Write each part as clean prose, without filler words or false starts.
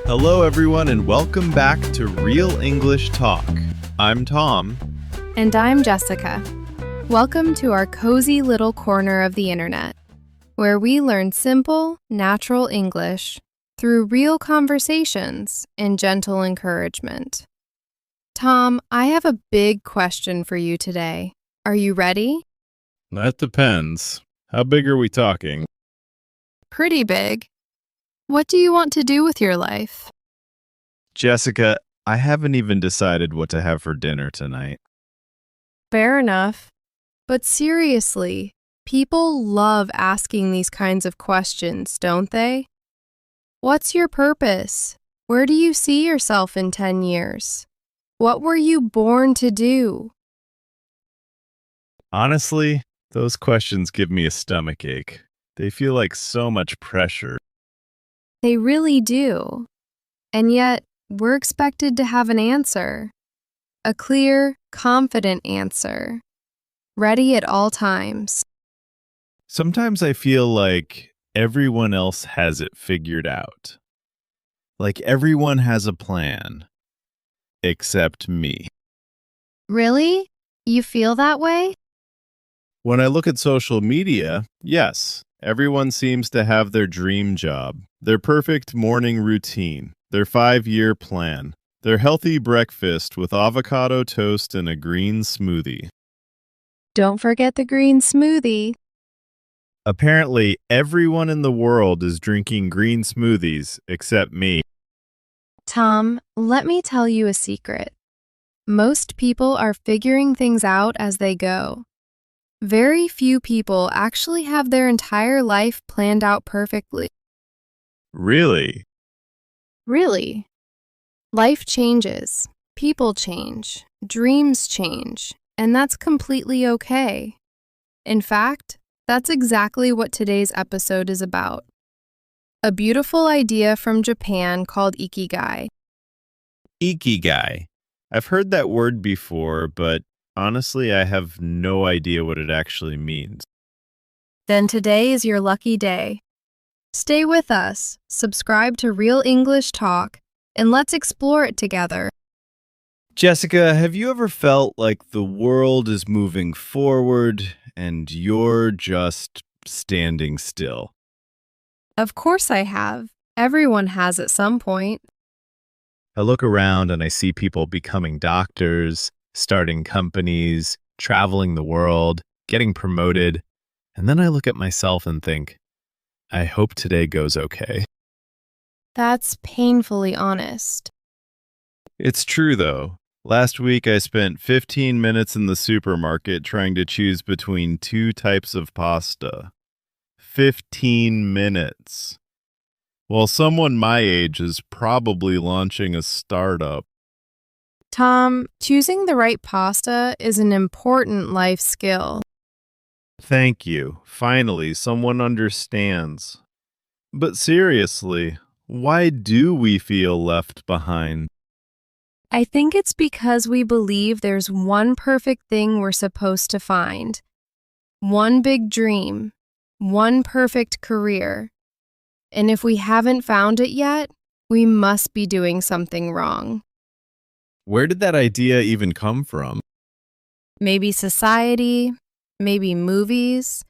Hello, everyone, and welcome back to Real English Talk. I'm Tom. And I'm Jessica. Welcome to our cozy little corner of the internet, where we learn simple, natural English through real conversations and gentle encouragement. Tom, I have a big question for you today. Are you ready? That depends. How big are we talking? Pretty big. What do you want to do with your life? Jessica, I haven't even decided what to have for dinner tonight. Fair enough. But seriously, people love asking these kinds of questions, don't they? What's your purpose? Where do you see yourself in 10 years? What were you born to do? Honestly, those questions give me a stomachache. They feel like so much pressure. They really do. And yet, we're expected to have an answer. A clear, confident answer. Ready at all times. Sometimes I feel like everyone else has it figured out. Like everyone has a plan. Except me. Really? You feel that way? When I look at social media, yes, everyone seems to have their dream job, their perfect morning routine, their 5-year plan, their healthy breakfast with avocado toast and a green smoothie. Don't forget the green smoothie. Apparently, everyone in the world is drinking green smoothies except me. Tom, let me tell you a secret. Most people are figuring things out as they go. Very few people actually have their entire life planned out perfectly. Really? Really. Life changes, people change, dreams change, and that's completely okay. In fact, that's exactly what today's episode is about. A beautiful idea from Japan called Ikigai. Ikigai. I've heard that word before, but honestly, I have no idea what it actually means. Then today is your lucky day. Stay with us, subscribe to Real English Talk, and let's explore it together. Jessica, have you ever felt like the world is moving forward and you're just standing still? Of course I have. Everyone has at some point. I look around and I see people becoming doctors, starting companies, traveling the world, getting promoted, and then I look at myself and think, I hope today goes okay. That's painfully honest. It's true, though. Last week, I spent 15 minutes in the supermarket trying to choose between 2 types of pasta. 15 minutes. While someone my age is probably launching a startup. Tom, choosing the right pasta is an important life skill. Thank you. Finally, someone understands. But seriously, why do we feel left behind? I think it's because we believe there's one perfect thing we're supposed to find. One big dream. One perfect career. And if we haven't found it yet, we must be doing something wrong. Where did that idea even come from? Maybe society, maybe movies,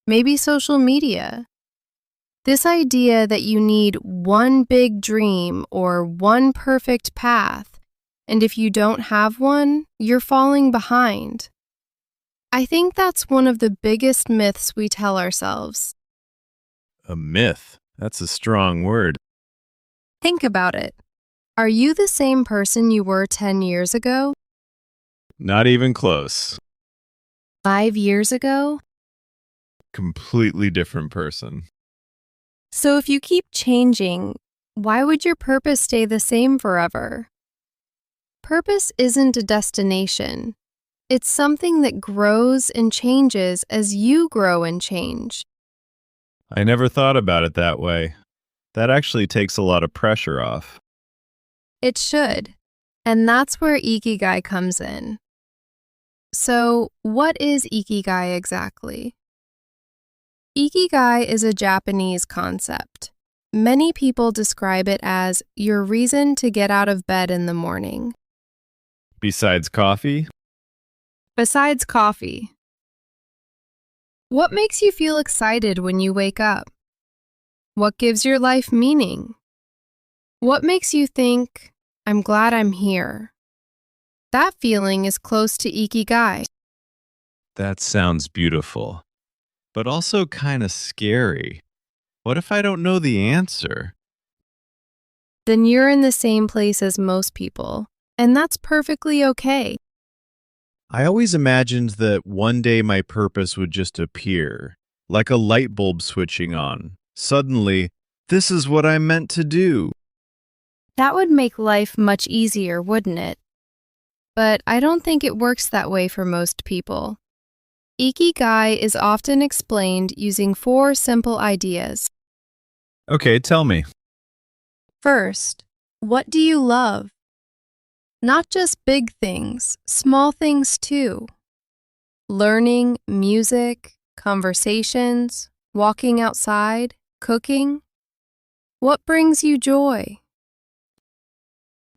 maybe social media. This idea that you need one big dream or one perfect path, and if you don't have one, you're falling behind. I think that's one of the biggest myths we tell ourselves. A myth. That's a strong word. Think about it. Are you the same person you were 10 years ago? Not even close. 5 years ago? Completely different person. So if you keep changing, why would your purpose stay the same forever? Purpose isn't a destination. It's something that grows and changes as you grow and change. I never thought about it that way. That actually takes a lot of pressure off. It should. And that's where Ikigai comes in. So, what is Ikigai exactly? Ikigai is a Japanese concept. Many people describe it as your reason to get out of bed in the morning. Besides coffee? Besides coffee. What makes you feel excited when you wake up? What gives your life meaning? What makes you think, I'm glad I'm here? That feeling is close to Ikigai. That sounds beautiful, but also kind of scary. What if I don't know the answer? Then you're in the same place as most people, and that's perfectly okay. I always imagined that one day my purpose would just appear, like a light bulb switching on. Suddenly, this is what I'm meant to do. That would make life much easier, wouldn't it? But I don't think it works that way for most people. Ikigai is often explained using 4 simple ideas. Okay, tell me. First, what do you love? Not just big things, small things too. Learning, music, conversations, walking outside, cooking. What brings you joy?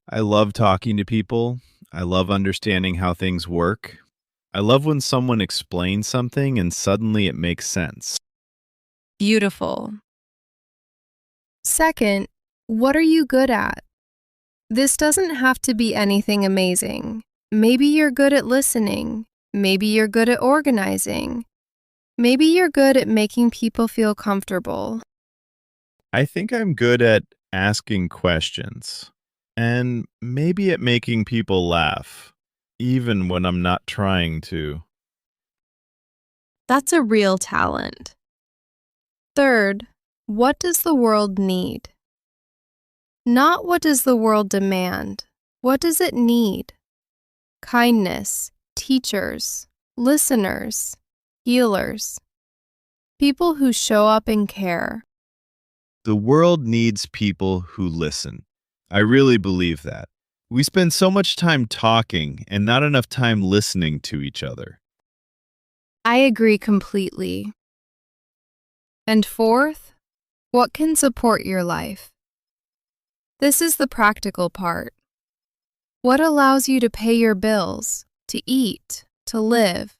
I love talking to people. I love understanding how things work. I love when someone explains something and suddenly it makes sense. Beautiful. Second, what are you good at? This doesn't have to be anything amazing. Maybe you're good at listening. Maybe you're good at organizing. Maybe you're good at making people feel comfortable. I think I'm good at asking questions and maybe at making people laugh, even when I'm not trying to. That's a real talent. Third, what does the world need? Not what does the world demand. What does it need? Kindness, teachers, listeners, healers, people who show up and care. The world needs people who listen. I really believe that. We spend so much time talking and not enough time listening to each other. I agree completely. And fourth, what can support your life? This is the practical part. What allows you to pay your bills, to eat, to live?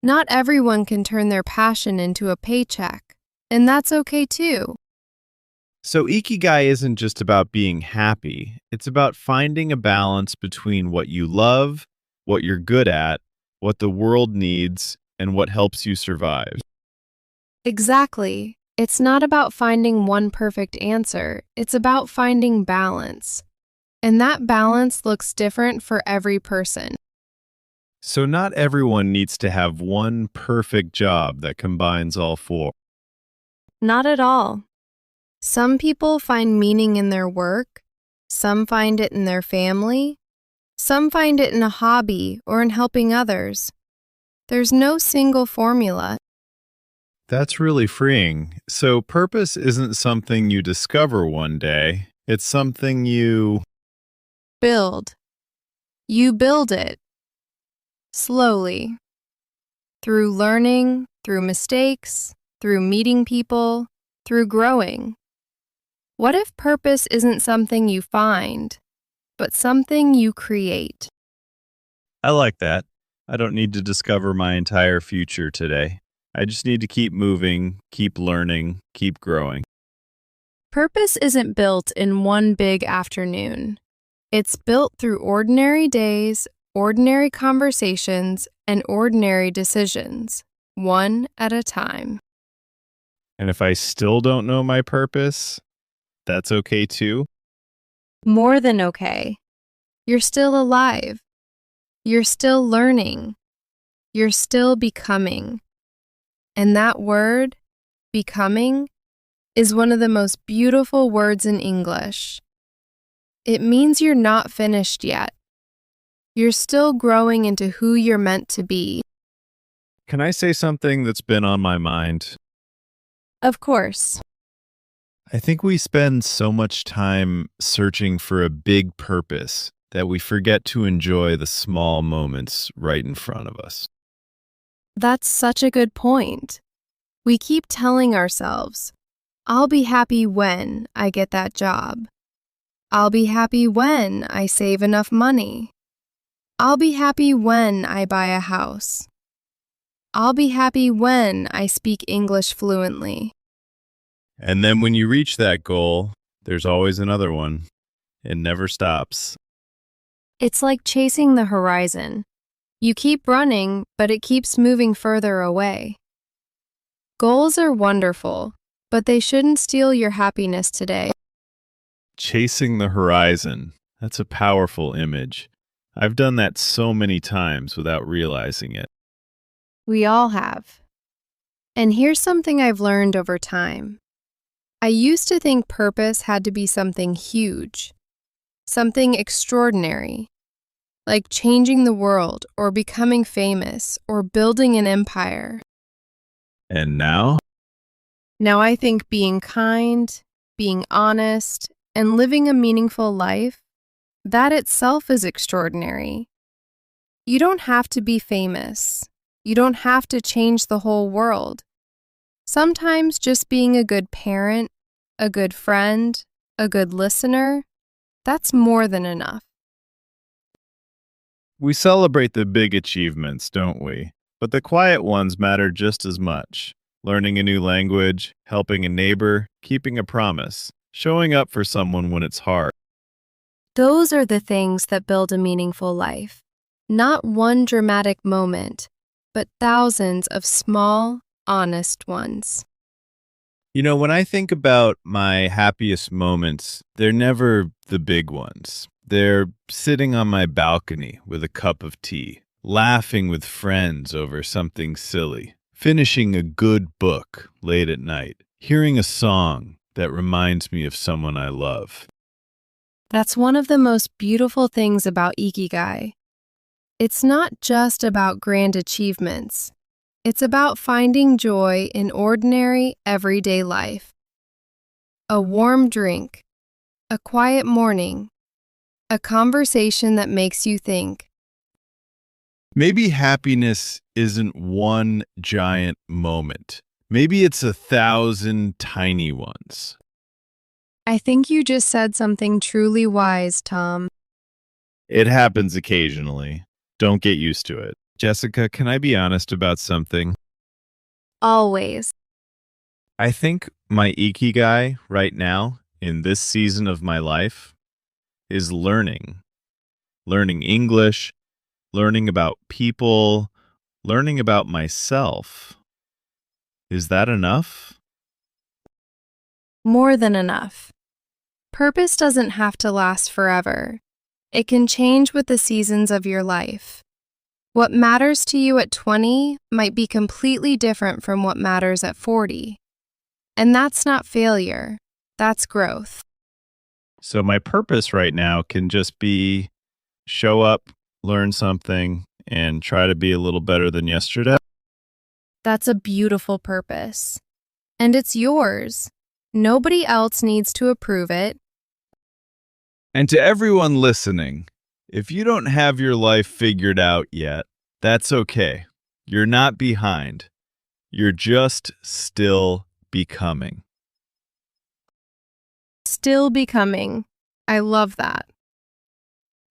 Not everyone can turn their passion into a paycheck, and that's okay too. So, Ikigai isn't just about being happy, it's about finding a balance between what you love, what you're good at, what the world needs, and what helps you survive. Exactly. It's not about finding one perfect answer, it's about finding balance. And that balance looks different for every person. So, not everyone needs to have one perfect job that combines all 4. Not at all. Some people find meaning in their work, some find it in their family, some find it in a hobby or in helping others. There's no single formula. That's really freeing. So, purpose isn't something you discover one day, it's something you. Build. You build it. Slowly. Through learning, through mistakes, through meeting people, through growing. What if purpose isn't something you find, but something you create? I like that. I don't need to discover my entire future today. I just need to keep moving, keep learning, keep growing. Purpose isn't built in one big afternoon. It's built through ordinary days, ordinary conversations, and ordinary decisions, one at a time. And if I still don't know my purpose, that's okay too. More than okay. You're still alive. You're still learning. You're still becoming. And that word, becoming, is one of the most beautiful words in English. It means you're not finished yet. You're still growing into who you're meant to be. Can I say something that's been on my mind? Of course. I think we spend so much time searching for a big purpose that we forget to enjoy the small moments right in front of us. That's such a good point. We keep telling ourselves, I'll be happy when I get that job. I'll be happy when I save enough money. I'll be happy when I buy a house. I'll be happy when I speak English fluently. And then when you reach that goal, there's always another one. It never stops. It's like chasing the horizon. You keep running, but it keeps moving further away. Goals are wonderful, but they shouldn't steal your happiness today. Chasing the horizon. That's a powerful image. I've done that so many times without realizing it. We all have. And here's something I've learned over time. I used to think purpose had to be something huge, something extraordinary, like changing the world or becoming famous or building an empire. And now? Now I think being kind, being honest, and living a meaningful life, that itself is extraordinary. You don't have to be famous. You don't have to change the whole world. Sometimes just being a good parent, a good friend, a good listener, that's more than enough. We celebrate the big achievements, don't we? But the quiet ones matter just as much. Learning a new language, helping a neighbor, keeping a promise, showing up for someone when it's hard. Those are the things that build a meaningful life. Not one dramatic moment, but thousands of small, honest ones. You know, when I think about my happiest moments, they're never the big ones. They're sitting on my balcony with a cup of tea, laughing with friends over something silly, finishing a good book late at night, hearing a song that reminds me of someone I love. That's one of the most beautiful things about Ikigai. It's not just about grand achievements. It's about finding joy in ordinary, everyday life. A warm drink, a quiet morning, a conversation that makes you think. Maybe happiness isn't one giant moment. Maybe it's 1,000 tiny ones. I think you just said something truly wise, Tom. It happens occasionally. Don't get used to it. Jessica, can I be honest about something? Always. I think my Ikigai right now, in this season of my life, is learning. Learning English, learning about people, learning about myself. Is that enough? More than enough. Purpose doesn't have to last forever. It can change with the seasons of your life. What matters to you at 20 might be completely different from what matters at 40. And that's not failure, that's growth. So my purpose right now can just be show up, learn something, and try to be a little better than yesterday. That's a beautiful purpose. And it's yours. Nobody else needs to approve it. And to everyone listening, if you don't have your life figured out yet, that's okay. You're not behind. You're just still becoming. Still becoming. I love that.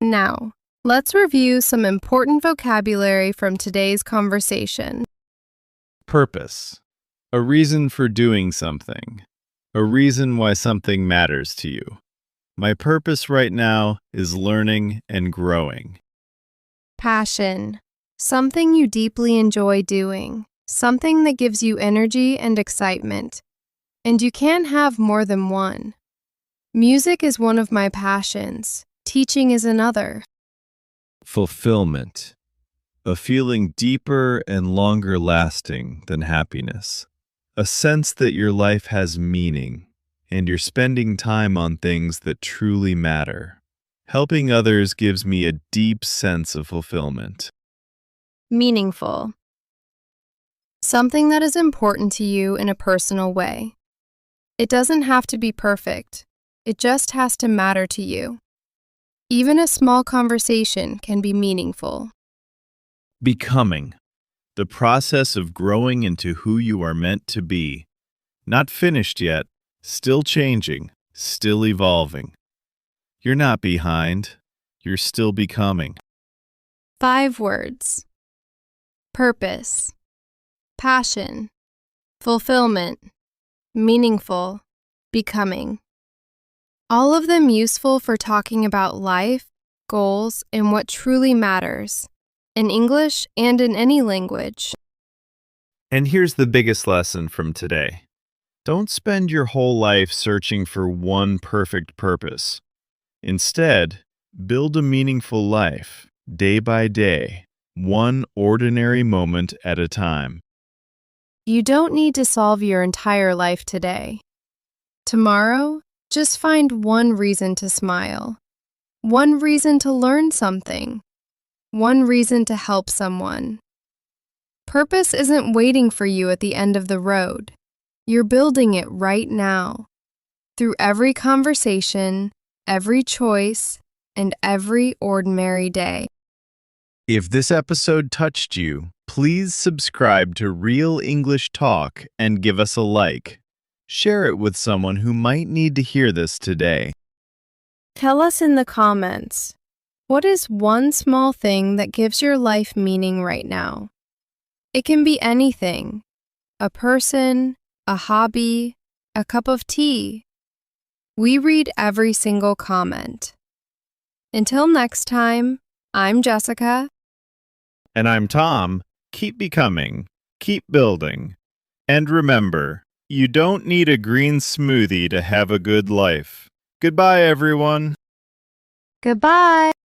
Now, let's review some important vocabulary from today's conversation. Purpose. A reason for doing something. A reason why something matters to you. My purpose right now is learning and growing. Passion. Something you deeply enjoy doing. Something that gives you energy and excitement. And you can have more than one. Music is one of my passions. Teaching is another. Fulfillment. A feeling deeper and longer lasting than happiness. A sense that your life has meaning and you're spending time on things that truly matter. Helping others gives me a deep sense of fulfillment. Meaningful. Something that is important to you in a personal way. It doesn't have to be perfect. It just has to matter to you. Even a small conversation can be meaningful. Becoming. The process of growing into who you are meant to be. Not finished yet, Still changing, still evolving. You're not behind. You're still becoming. 5 words. Purpose, passion, fulfillment, meaningful, becoming. All of them useful for talking about life, goals, and what truly matters, in English and in any language. And here's the biggest lesson from today. Don't spend your whole life searching for one perfect purpose. Instead, build a meaningful life, day by day, one ordinary moment at a time. You don't need to solve your entire life today. Tomorrow, just find one reason to smile, one reason to learn something, one reason to help someone. Purpose isn't waiting for you at the end of the road. You're building it right now, through every conversation, every choice, and every ordinary day. If this episode touched you, please subscribe to Real English Talk and give us a like. Share it with someone who might need to hear this today. Tell us in the comments, what is one small thing that gives your life meaning right now? It can be anything, a person, a hobby, a cup of tea. We read every single comment. Until next time, I'm Jessica. And I'm Tom. Keep becoming, keep building. And remember, you don't need a green smoothie to have a good life. Goodbye, everyone. Goodbye.